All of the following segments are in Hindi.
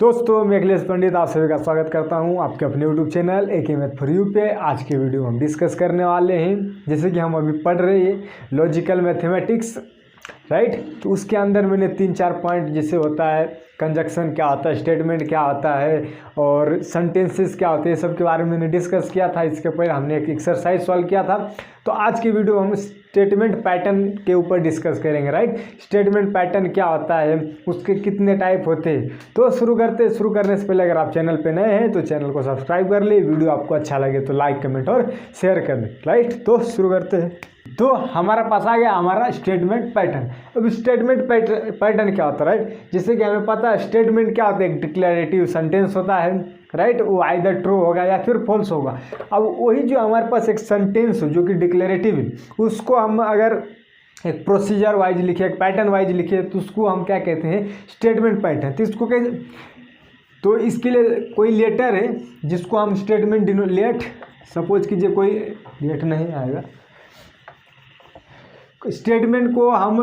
दोस्तों मैं अखिलेश पंडित आप सभी का स्वागत करता हूं आपके अपने YouTube channel AK math for you पे। आज के वीडियो हम डिस्कस करने वाले हैं, जैसे कि हम अभी पढ़ रहे हैं लॉजिकल मैथमेटिक्स, राइट। तो उसके अंदर मैंने 3-4 पॉइंट जैसे होता है कंजक्शन क्या होता है, स्टेटमेंट क्या होता है और सेंटेंसेस क्या होते हैं, सब के बारे में मैंने डिस्कस किया था। इसके पहले हमने एक एक्सरसाइज सॉल्व किया था। तो आज की वीडियो हम स्टेटमेंट पैटर्न के ऊपर डिस्कस करेंगे, राइट। स्टेटमेंट पैटर्न क्या होता है, उसके कितने टाइप होते हैं। तो शुरू करने से पहले अगर आप चैनल पे नए हैं तो चैनल को सब्सक्राइब कर ले, वीडियो आपको अच्छा लगे तो लाइक कमेंट और शेयर कर दें, राइट। तो शुरू करते हैं। तो हमारा पास आ गया हमारा स्टेटमेंट पैटर्न। अब स्टेटमेंट पैटर्न क्या होता है, राइट। जैसे कि हमें पता है स्टेटमेंट क्या होता है, एक डिक्लेरेटिव सेंटेंस होता है, राइट। वो आइदर ट्रू होगा या फिर फॉल्स होगा। अब वही जो हमारे पास एक सेंटेंस जो कि डिक्लेरेटिव है, उसको हम अगर एक प्रोसीजर वाइज लिखे, एक पैटर्न वाइज लिखे, तो उसको हम क्या कहते हैं, स्टेटमेंट पैटर्न। तो इसको कैसे, तो इसके लिए कोई लेटर है जिसको हम स्टेटमेंट लेट, सपोज कीजिए कोई लेट नहीं आएगा, स्टेटमेंट को हम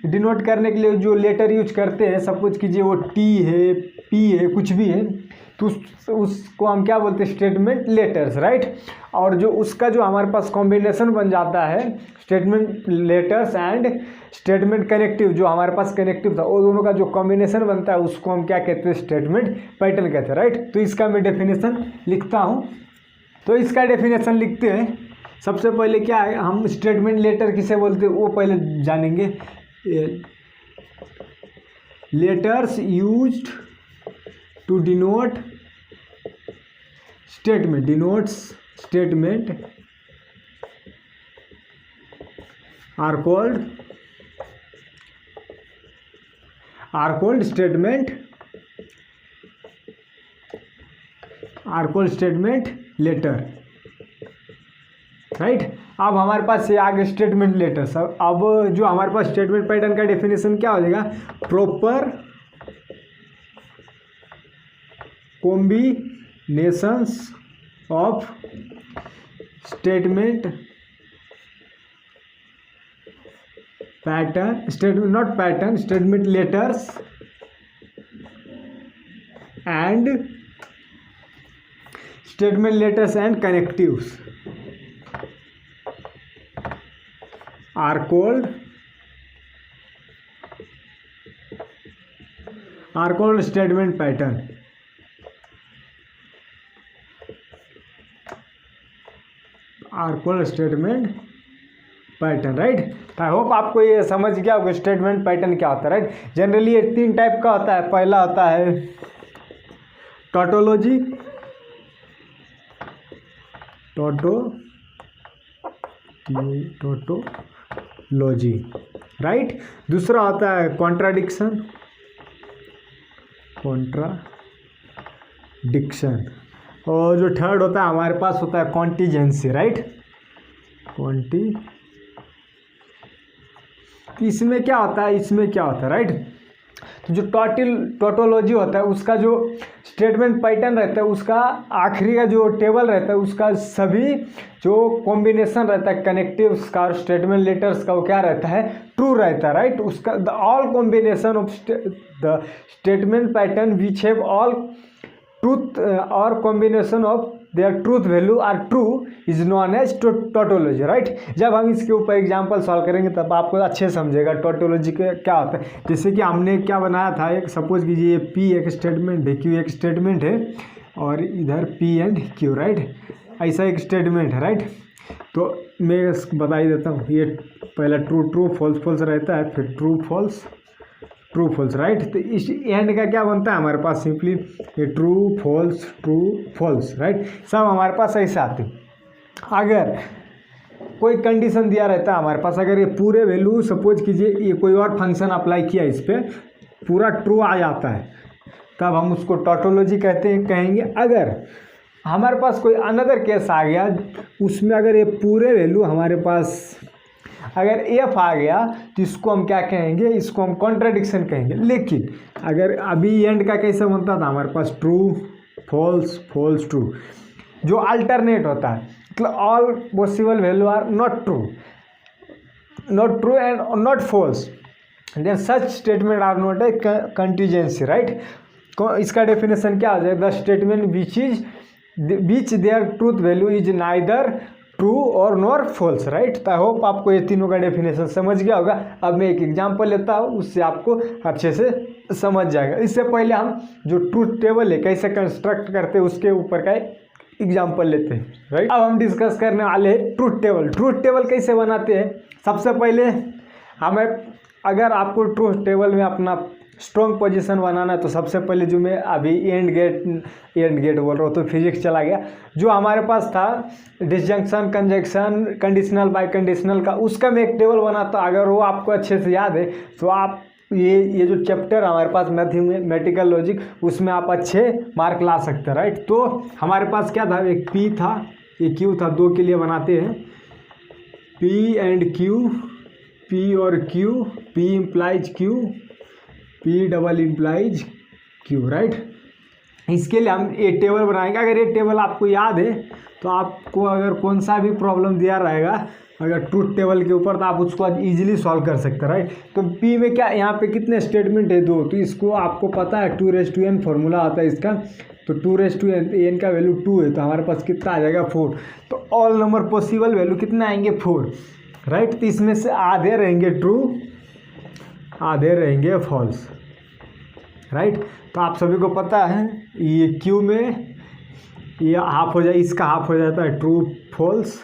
डिनोट करने के लिए जो लेटर यूज करते हैं, सपोज कीजिए वो टी है, पी है, कुछ भी है, तो उसको हम क्या बोलते हैं, स्टेटमेंट लेटर्स, राइट। और जो उसका जो हमारे पास कॉम्बिनेशन बन जाता है statement letters and statement connective, जो हमारे पास कनेक्टिव था, वो दोनों का जो कॉम्बिनेशन बनता है उसको हम क्या कहते हैं, स्टेटमेंट पैटर्न कहते हैं, राइट। तो इसका मैं डेफिनेशन लिखता हूँ। तो इसका डेफिनेशन लिखते हैं। सबसे पहले क्या है, हम स्टेटमेंट लेटर किसे बोलते हैं वो पहले जानेंगे। Letters used to denote statement, denotes statement are called statement letter, right. अब हमारे पास ये आगे स्टेटमेंट लेटर्स। अब जो हमारे पास स्टेटमेंट पैटर्न का डेफिनेशन क्या हो जाएगा, proper combinations of statement pattern, statement letters and connectives are called statement pattern, right. I hope आपको ये समझ गया होगा स्टेटमेंट पैटर्न क्या होता है, राइट। जनरली ये 3 टाइप का होता है। पहला होता है टोटोलॉजी, राइट। दूसरा होता है कॉन्ट्राडिक्शन, और जो थर्ड होता है हमारे पास होता है कॉन्टीजेंसी, राइट। इसमें क्या होता है, राइट। तो जो टोटोलॉजी होता है उसका जो स्टेटमेंट पैटर्न रहता है, उसका आखिरी का जो टेबल रहता है, उसका सभी जो कॉम्बिनेशन रहता है कनेक्टिव्स का और स्टेटमेंट लेटर्स का, वो क्या रहता है, ट्रू रहता है, राइट। उसका the all combination of the statement pattern which have all truth और combination of their truth value are true is known as tautology, right. जब हम इसके ऊपर एग्जांपल सॉल्व करेंगे तब आपको अच्छे समझेगा टोटोलॉजी का क्या होता है। जैसे कि हमने क्या बनाया था, एक सपोज कीजिए ये पी एक स्टेटमेंट है, क्यू एक स्टेटमेंट है और इधर पी एंड क्यू, राइट। ऐसा एक स्टेटमेंट है, राइट। तो मैं बता ही देता हूँ, ये पहला ट्रू फॉल्स रहता है, फिर ट्रू फॉल्स, राइट। तो इस एंड का क्या बनता है हमारे पास, सिंपली ये ट्रू फॉल्स, राइट। सब हमारे पास ऐसे आते हैं। अगर कोई कंडीशन दिया रहता है हमारे पास, अगर ये पूरे वैल्यू सपोज कीजिए ये कोई और फंक्शन अप्लाई किया, इस पर पूरा ट्रू आ जाता है, तब हम उसको टोटोलॉजी कहेंगे। अगर हमारे पास कोई अनदर केस आ गया, उसमें अगर ये पूरे वैल्यू हमारे पास अगर एफ आ गया, तो इसको हम क्या कहेंगे, इसको हम कॉन्ट्राडिक्शन कहेंगे। लेकिन अगर अभी एंड का कैसे बनता था, हमारे पास ट्रू फॉल्स ट्रू, जो अल्टरनेट होता है, मतलब all possible value are not true and not false, then such statement are not a contingency, right? इसका डेफिनेशन क्या हो जाएगा, the statement which their truth value is neither true और नॉर फॉल्स, राइट। तो आई होप आपको ये तीनों का डेफिनेशन समझ गया होगा। अब मैं एक एग्जांपल लेता हूँ, उससे आपको अच्छे से समझ जाएगा। इससे पहले हम जो ट्रूथ टेबल है कैसे कंस्ट्रक्ट करते हैं उसके ऊपर का एग्जाम्पल लेते हैं, राइट। अब हम डिस्कस करने वाले हैं ट्रूथ टेबल। ट्रूथ टेबल कैसे बनाते हैं, सबसे पहले हमें, अगर आपको ट्रूथ टेबल में अपना स्ट्रॉन्ग पोजीशन बनाना है तो सबसे पहले जो मैं अभी एंड गेट बोल रहा हूँ तो फिजिक्स चला गया, जो हमारे पास था disjunction, conjunction, conditional, by conditional का, उसका मैं एक टेबल बनाता। अगर वो आपको अच्छे से याद है तो आप ये जो चैप्टर हमारे पास मैथमेटिकल लॉजिक, उसमें आप अच्छे मार्क ला सकते हैं, राइट। तो हमारे पास क्या था, एक पी था, एक क्यू था, दो के लिए बनाते हैं पी एंड क्यू, पी और Q, P implies Q, P double implies Q, right. इसके लिए हम ये टेबल बनाएंगे। अगर ये टेबल आपको याद है तो आपको अगर कौन सा भी प्रॉब्लम दिया रहेगा अगर ट्रूथ टेबल के ऊपर, तो आप उसको आज इजीली सॉल्व कर सकते हैं, राइट। तो पी में क्या, यहाँ पे कितने स्टेटमेंट है, 2, तो इसको आपको पता है 2n फॉर्मूला आता है इसका, तो 2n का वैल्यू 2 है, तो हमारे पास कितना आ जाएगा 4। तो ऑल नंबर पॉसिबल वैल्यू कितने आएंगे 4, राइट। तो इसमें से आधे रहेंगे ट्रू, आधे रहेंगे फॉल्स, राइट। तो आप सभी को पता है ये क्यू में ये हाफ हो जाए, इसका हाफ हो जाता है true false,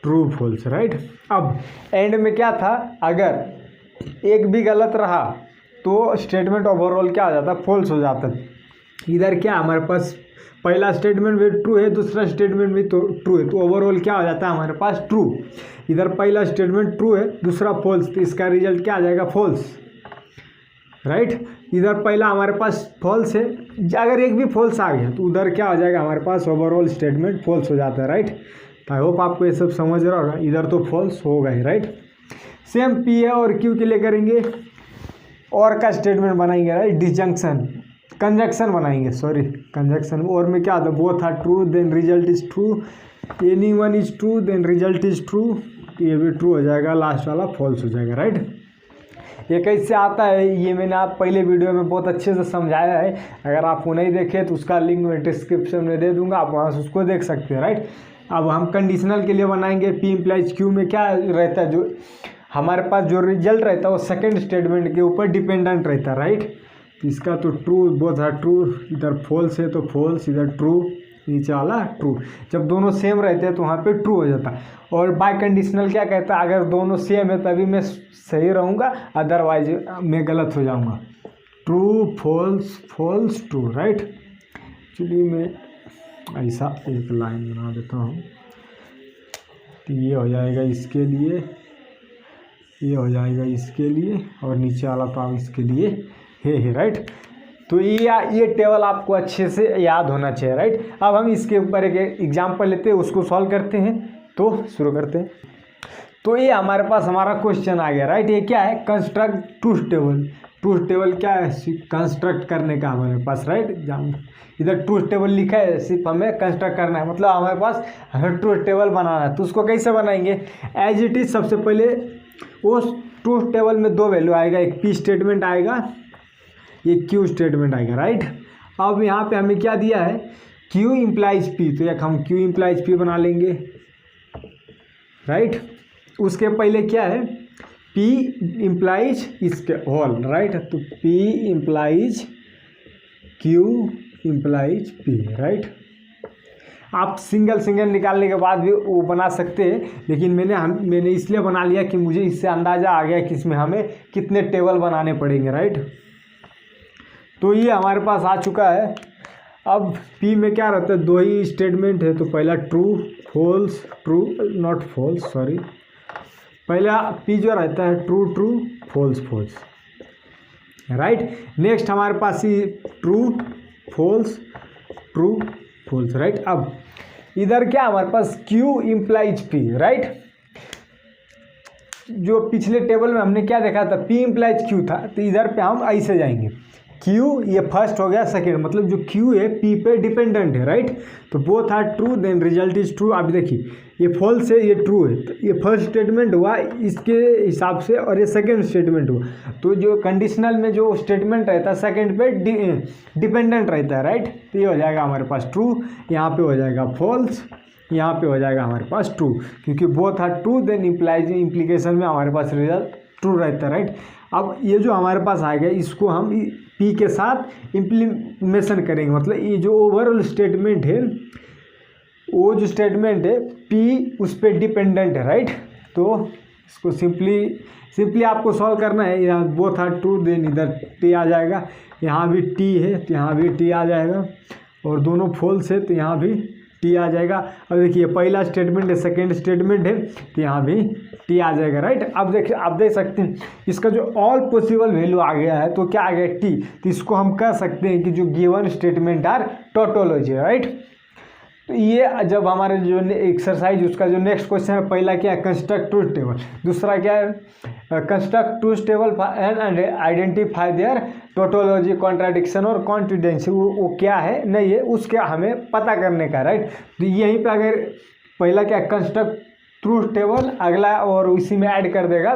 true false, right. अब एंड में क्या था, अगर एक भी गलत रहा तो स्टेटमेंट ओवरऑल क्या हो जाता है, फॉल्स हो जाता है। इधर क्या हमारे पास पहला स्टेटमेंट भी ट्रू है, दूसरा स्टेटमेंट भी तो ट्रू है, तो ओवरऑल क्या हो जाता है हमारे पास ट्रू। इधर पहला स्टेटमेंट ट्रू है, दूसरा फॉल्स, तो इसका रिजल्ट क्या आ जाएगा फॉल्स, राइट। इधर पहला हमारे पास फॉल्स है, अगर एक भी फॉल्स आ गया तो उधर क्या हो जाएगा हमारे पास ओवरऑल स्टेटमेंट फॉल्स हो जाता है, राइट। तो आई होप आपको ये सब समझ रहा होगा, इधर तो फॉल्स होगा ही, राइट। सेम पी है और क्यू के लिए करेंगे, और का स्टेटमेंट बनाएंगे, राइट। डिसजंक्शन, कंजक्शन बनाएंगे, सॉरी कंजक्शन, और में क्या आता है, both are true then result is true, any one is true then result is true, ये भी ट्रू हो जाएगा, लास्ट वाला फॉल्स हो जाएगा, राइट। ये कैसे आता है ये मैंने आप पहले वीडियो में बहुत अच्छे से समझाया है, अगर आपको नहीं देखे तो उसका लिंक मैं डिस्क्रिप्शन में दे दूंगा, आप वहाँ से उसको देख सकते हैं, राइट। अब हम कंडीशनल के लिए बनाएंगे, पी इम्प्लाइज क्यू में क्या रहता है, जो हमारे पास जो रिजल्ट रहता है वो सेकंड स्टेटमेंट के ऊपर डिपेंडेंट रहता है, राइट। तो इसका तो ट्रू, बोथ आर ट्रू, इधर फॉल्स है तो फॉल्स, इधर ट्रू, नीचे वाला ट्रू। जब दोनों सेम रहते हैं तो वहाँ पे ट्रू हो जाता है। और बाय कंडीशनल क्या कहता है, अगर दोनों सेम है तभी मैं सही रहूँगा, अदरवाइज मैं गलत हो जाऊँगा। True false, false true, right. चलिए मैं ऐसा एक लाइन बना देता हूँ, तो ये हो जाएगा इसके लिए, ये हो जाएगा इसके लिए, और नीचे वाला तो इसके लिए है, राइट। तो ये टेबल आपको अच्छे से याद होना चाहिए, राइट। अब हम इसके ऊपर एक एग्जांपल लेते हैं, उसको सॉल्व करते हैं, तो शुरू करते हैं। तो ये हमारे पास हमारा क्वेश्चन आ गया, राइट। ये क्या है, construct truth table. Truth table क्या है, कंस्ट्रक्ट करने का हमारे पास, राइट। इधर ट्रूथ टेबल लिखा है, सिर्फ हमें कंस्ट्रक्ट करना है, मतलब हमारे पास हमें ट्रूथ टेबल बनाना है। तो उसको कैसे बनाएंगे, एज इट इज, सबसे पहले वो ट्रूथ टेबल में 2 वैल्यू आएगा, एक पी स्टेटमेंट आएगा, एक क्यू स्टेटमेंट आएगा, राइट। अब यहाँ पे हमें क्या दिया है, क्यू इम्प्लाइज पी, तो एक हम क्यू इम्प्लाइज पी बना लेंगे, राइट। उसके पहले क्या है, पी इम्प्लाइज इसके होल, राइट। तो P implies Q implies P, right. आप सिंगल सिंगल निकालने के बाद भी वो बना सकते हैं, लेकिन मैंने इसलिए बना लिया कि मुझे इससे अंदाज़ा आ गया कि इसमें हमें कितने टेबल बनाने पड़ेंगे, राइट। तो ये हमारे पास आ चुका है। अब पी में क्या रहता है, 2 ही स्टेटमेंट है, तो पहला true false, true not false, sorry, पहला पी जो रहता है true true false false, right. Next हमारे पास ही true false, true false, right. अब इधर क्या हमारे पास क्यू इम्प्लाइज पी, राइट। जो पिछले टेबल में हमने क्या देखा था, पी इम्प्लाइज क्यू था, तो इधर पे हम ऐसे जाएंगे, क्यू ये फर्स्ट हो गया, सेकेंड मतलब जो क्यू है पी पे डिपेंडेंट है, राइट। तो both are true then result is true. आप देखिए ये फॉल्स है, ये ट्रू है, तो ये फर्स्ट स्टेटमेंट हुआ इसके हिसाब से और ये सेकेंड स्टेटमेंट हुआ। तो जो कंडीशनल में जो स्टेटमेंट रहता है सेकेंड पे डिपेंडेंट रहता है, राइट। तो ये हो जाएगा हमारे पास ट्रू, यहाँ पे हो जाएगा फॉल्स, यहाँ पे हो जाएगा हमारे पास ट्रू, क्योंकि both are true then implication में हमारे पास रिजल्ट ट्रू रहता है, राइट। अब ये जो हमारे पास आएगा इसको हम पी के साथ इम्प्लीमेशन करेंगे, मतलब ये जो ओवरऑल स्टेटमेंट है वो जो स्टेटमेंट है पी उस पर डिपेंडेंट है, राइट। तो इसको सिंपली आपको सॉल्व करना है। यहाँ बोथ आर ट्रू देन इधर टी आ जाएगा, यहाँ भी टी है तो यहाँ भी टी आ जाएगा, और दोनों फॉल्स है तो यहाँ भी टी आ जाएगा। अब देखिए पहला स्टेटमेंट है, सेकेंड स्टेटमेंट है तो यहाँ भी टी आ जाएगा, राइट। अब देखिए आप देख सकते हैं इसका जो ऑल पॉसिबल वैल्यू आ गया है तो क्या आ गया टी, तो इसको हम कह सकते हैं कि जो given statement are tautology, right. तो ये जब हमारे जो एक्सरसाइज उसका जो नेक्स्ट क्वेश्चन है, पहला क्या है कंस्ट्रक्ट ट्रूथ टेबल, दूसरा क्या है construct truth table and identify there tautology contradiction और कॉन्फिडेंस, वो क्या है नहीं है उसके हमें पता करने का, राइट। तो यहीं पे अगर पहला क्या कंस्ट्रक्ट ट्रूथ टेबल, अगला और इसी में ऐड कर देगा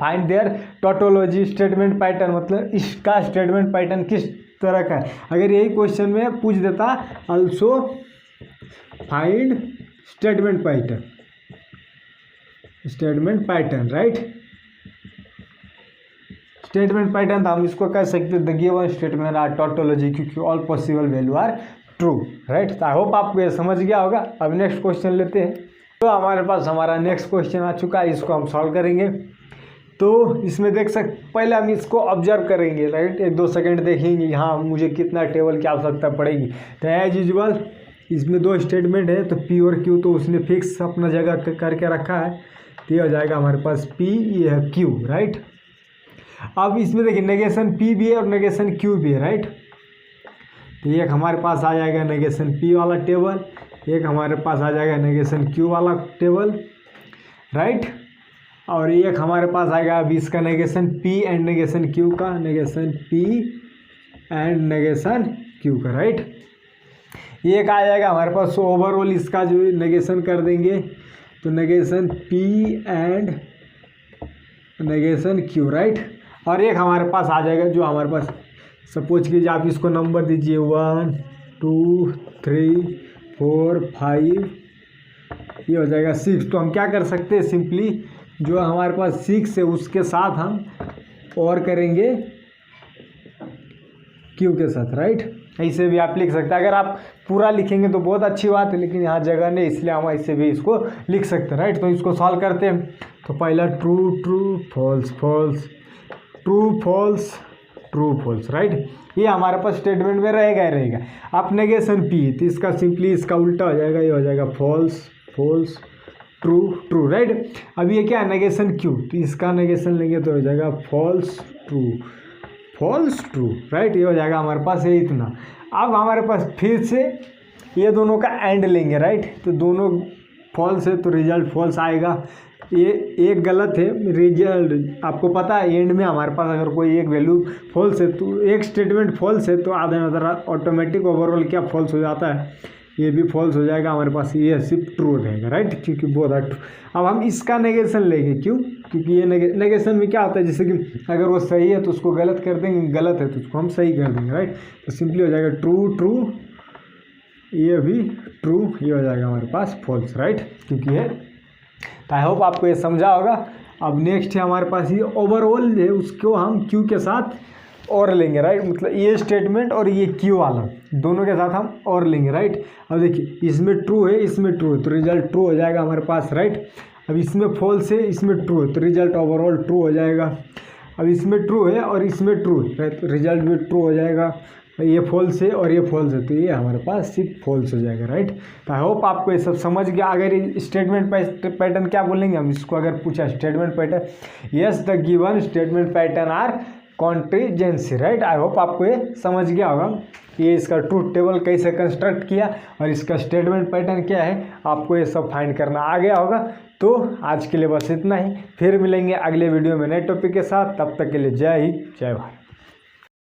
find their tautology statement pattern, मतलब इसका स्टेटमेंट पैटर्न किस तरह का है। अगर यही क्वेश्चन में पूछ देता also find statement pattern, right. Statement pattern तो हम इसको कह सकते हैं the given statement are tautology, क्योंकि all possible value are true, right. तो आई होप आपको ये समझ गया होगा। अब नेक्स्ट क्वेश्चन लेते हैं। तो हमारे पास हमारा नेक्स्ट क्वेश्चन आ चुका है, इसको हम सॉल्व करेंगे। तो इसमें देख सकते पहले हम इसको ऑब्जर्व करेंगे, राइट। 1-2 सेकंड देखेंगे यहाँ मुझे कितना टेबल की आवश्यकता पड़ेगी। तो एज यूजुअल इसमें 2 स्टेटमेंट है, तो पी और क्यू तो उसने फिक्स अपना जगह करके रखा है, तो ये हो जाएगा हमारे पास पी, ये है क्यू, राइट। अब इसमें देखिए नेगेशन पी भी है और नेगेशन क्यू भी है, राइट। तो एक हमारे पास आ जाएगा नेगेशन पी वाला टेबल, एक हमारे पास आ जाएगा नेगेशन क्यू वाला टेबल, राइट। और एक हमारे पास आएगा अभी इसका negation P and negation Q का, negation P and negation Q का, राइट। एक आ जाएगा हमारे पास ओवरऑल इसका जो नेगेशन कर देंगे, तो negation P and negation Q, right. और एक हमारे पास आ जाएगा जो हमारे पास सपोज कीजिए आप इसको नंबर दीजिए 1 2 3 4 5, ये हो जाएगा 6। तो हम क्या कर सकते हैं सिंपली जो हमारे पास 6 है उसके साथ हम और करेंगे क्यू के साथ, राइट। ऐसे भी आप लिख सकते हैं। अगर आप पूरा लिखेंगे तो बहुत अच्छी बात है, लेकिन यहाँ जगह नहीं इसलिए हम ऐसे भी इसको लिख सकते हैं, राइट। तो इसको सॉल्व करते हैं। तो पहला true true false false, true false true false, right. ये हमारे पास स्टेटमेंट में रहेगा ही रहेगा। आप नेगेशन पी तो इसका सिंपली इसका उल्टा हो जाएगा, ये हो जाएगा false false true true, right. अब ये क्या है नेगेशन क्यू, तो इसका नेगेशन लेंगे तो हो जाएगा फॉल्स ट्रू, राइट। ये हो जाएगा हमारे पास ये इतना। अब हमारे पास फिर से ये दोनों का एंड लेंगे, राइट। तो दोनों फॉल्स है तो रिजल्ट फॉल्स आएगा। ये एक गलत है, रिजल्ट आपको पता है एंड में हमारे पास अगर कोई एक वैल्यू फॉल्स है तो एक स्टेटमेंट फॉल्स है तो आधा ऑटोमेटिक ओवरऑल क्या फॉल्स हो जाता है, ये भी फॉल्स हो जाएगा हमारे पास, ये सिर्फ ट्रू रहेगा, राइट। क्योंकि बोथ आर ट्रू। अब हम इसका नेगेशन लेंगे, क्यों? क्योंकि ये नेगेशन में क्या होता है जैसे कि अगर वो सही है तो उसको गलत कर देंगे, गलत है तो उसको हम सही कर देंगे, राइट। तो सिंपली हो जाएगा ट्रू ट्रू, ये भी ट्रू, ये हो जाएगा हमारे पास फॉल्स, राइट। क्योंकि है तो आई होप आपको ये समझा होगा। अब नेक्स्ट है हमारे पास ये ओवरऑल है, उसको हम क्यू के साथ और लेंगे, राइट। मतलब ये स्टेटमेंट और ये क्यू वाला दोनों के साथ हम और लेंगे, राइट। अब देखिए इसमें ट्रू है इसमें ट्रू है तो रिजल्ट ट्रू हो जाएगा हमारे पास, राइट। अब इसमें फॉल्स है इसमें ट्रू है तो रिजल्ट ओवरऑल ट्रू हो जाएगा। अब इसमें ट्रू है और इसमें ट्रू है, राइट, तो रिजल्ट भी ट्रू हो जाएगा। ये फॉल्स है और ये फॉल्स है तो ये हमारे पास सिर्फ फॉल्स हो जाएगा, राइट। तो आई होप आपको ये सब समझ गया। अगर ये स्टेटमेंट पैटर्न क्या बोलेंगे हम इसको, अगर पूछा statement pattern, yes the given statement pattern are contingency, right. I hope आपको ये समझ गया होगा ये इसका ट्रूथ टेबल कैसे कंस्ट्रक्ट किया और इसका स्टेटमेंट पैटर्न क्या है, आपको ये सब फाइंड करना आ गया होगा। तो आज के लिए बस इतना ही, फिर मिलेंगे अगले वीडियो में नए टॉपिक के साथ। तब तक के लिए जय हिंद जय भारत।